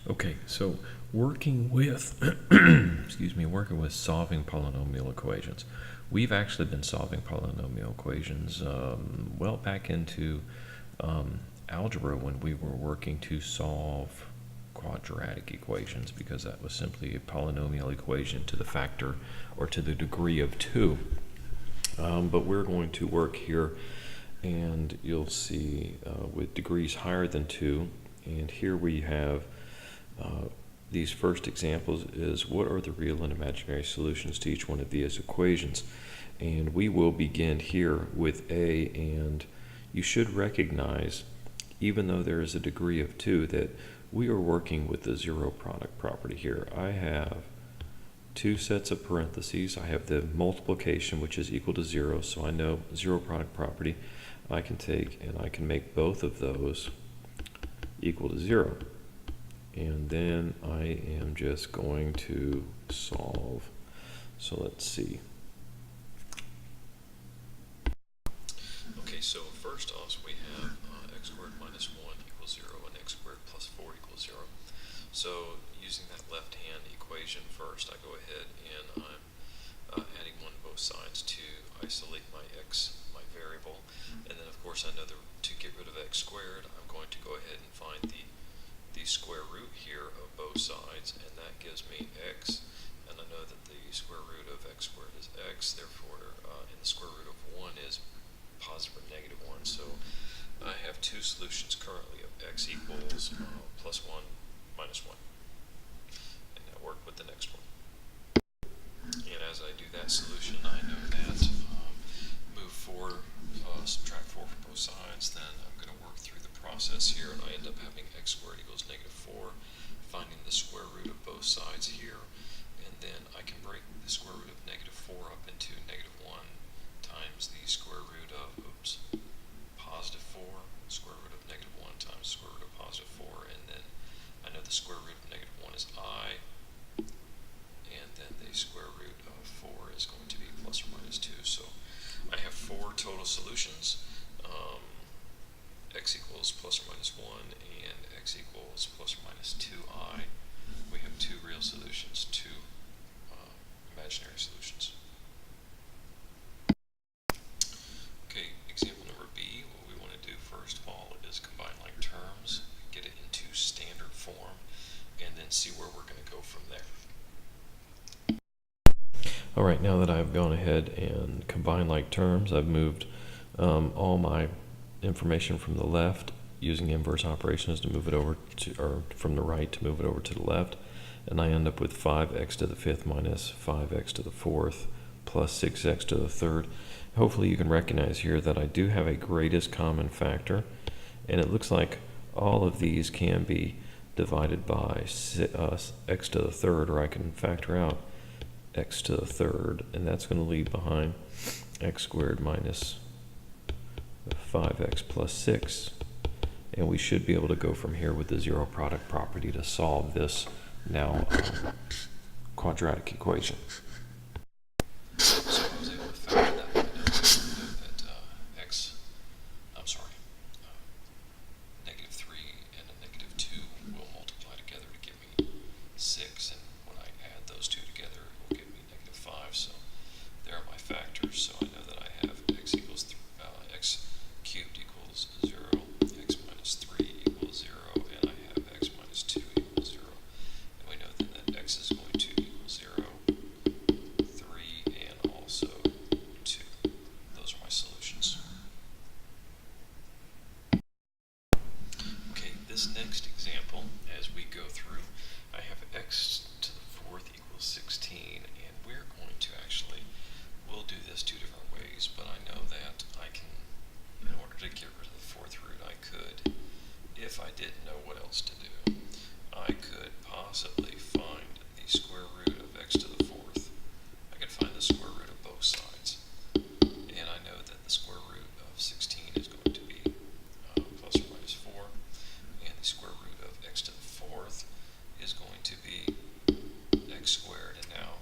Okay, so working with, working with solving polynomial equations. We've actually been solving polynomial equations well back into algebra when we were working to solve quadratic equations, because that was simply a polynomial equation to the factor or to the degree of 2. But we're going to work here, and you'll see with degrees higher than 2, and here we have these first examples is what are the real and imaginary solutions to each one of these equations. And we will begin here with A, and you should recognize, even though there is a degree of 2, that we are working with the zero product property here. I have two sets of parentheses. I have the multiplication, which is equal to 0, so I know zero product property. I can take and I can make both of those equal to 0. And then I am just going to solve. So let's see. Okay, so first off, we have x squared minus 1 equals 0 and x squared plus 4 equals 0. So using that left-hand equation first, I go ahead and I'm adding 1 to both sides to isolate my x, my variable. And then, of course, I know that to get rid of x squared, I'm going to go ahead and find the square root here of both sides, and that gives me x. And I know that the square root of x squared is x, therefore, and the square root of 1 is positive or negative 1. So I have two solutions currently of x equals plus 1 minus 1. And now work with the next one. And as I do that solution, I know that move 4, subtract 4 from both sides, then I'm going to work through the process here, and I end up having x squared equals negative 4, finding the square root of both sides here, and then I can break the square root of negative 4 up into negative 1 times the square root of, positive 4, square root of negative 1 times square root of positive 4, and then I know the square root of negative 1 is I, and then the square root of 4 is going to be plus or minus 2. So I have 4 total solutions, x equals plus or minus 1 and x equals plus or minus 2i. We have 2 real solutions, 2 imaginary solutions. Okay, example number B, what we want to do first of all is combine like terms, get it into standard form, and then see where we're going to go from there. Alright, now that I've gone ahead and combined like terms, I've moved all my information from the left using inverse operations to move it over to, or from the right to move it over to the left, and I end up with 5x to the 5th minus 5x to the 4th plus 6x to the 3rd. Hopefully you can recognize here that I do have a greatest common factor, and it looks like all of these can be divided by x to the 3rd, or I can factor out x to the 3rd, and that's going to leave behind x squared minus 5x plus 6. And we should be able to go from here with the zero product property to solve this now quadratic equation. So I was able to factor that one out. Negative 3 and a negative 2 will multiply together to give me 6, and when I add those two together, it will give me negative 5. So there are my factors. So I know that I have x equals x cubed equals 0, x minus 3 equals 0, and I have x minus 2 equals 0. And we know then that x is going to equal 0, 3, and also 2. Those are my solutions. Okay, this next example, as we go through, I have x to the 4th equals 16, and we're going to actually, we'll do this 2 different ways, but I know that I can, in order to get rid of the 4th root, I could, if I didn't know what else to do, I could possibly find the square root of x to the 4th. I could find the square root of both sides, and I know that the square root of 16 is going to be plus or minus 4, and the square root of x to the 4th is going to be x squared, and now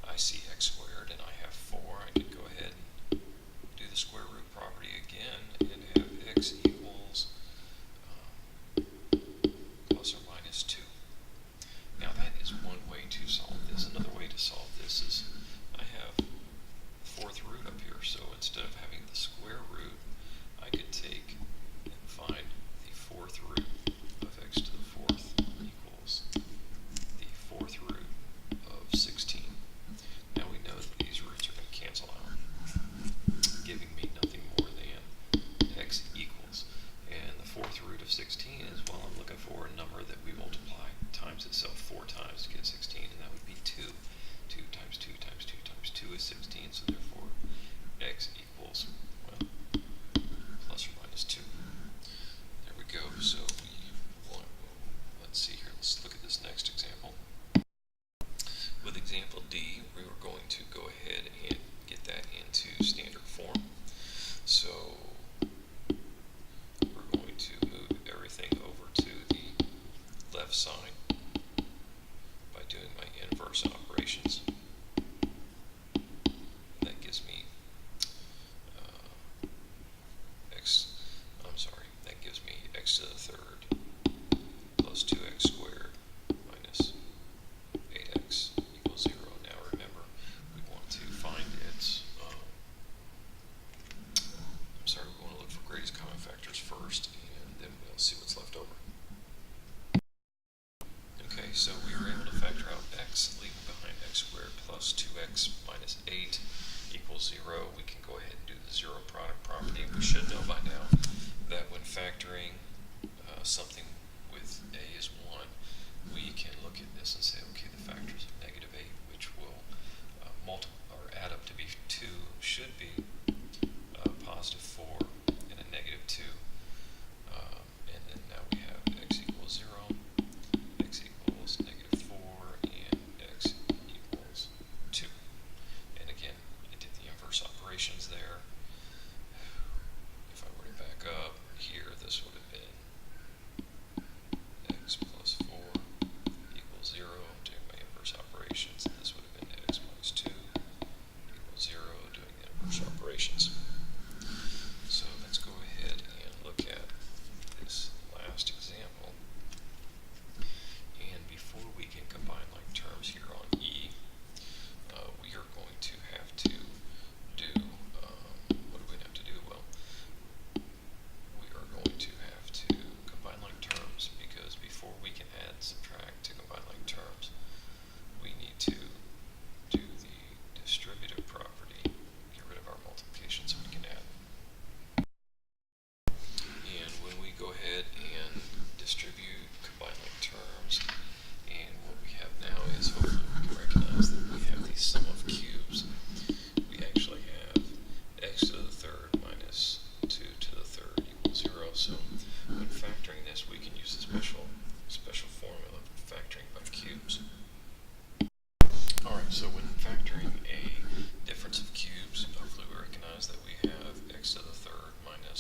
I see x squared and I have 4. I can go ahead and do the square root property again and have x equals plus or minus 2.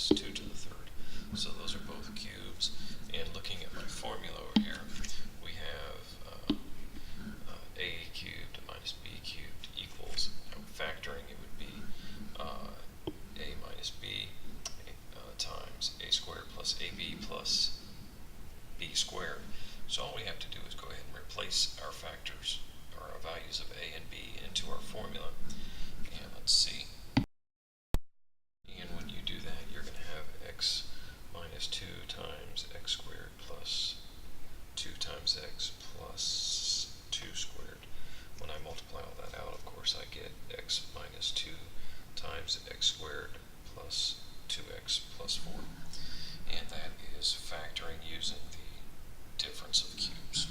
minus 2 to the third. So those are both cubes. And looking at my formula over here, we have a cubed minus b cubed equals, factoring, it would be a minus b times a squared plus ab plus b squared. So all we have to do is go ahead and replace our factors, or our values of a and b, into our formula. And let's see. And when you do that, you're going to have x minus 2 times x squared plus 2 times x plus 2 squared. When I multiply all that out, of course, I get x minus 2 times x squared plus 2x plus 4. And that is factoring using the difference of cubes.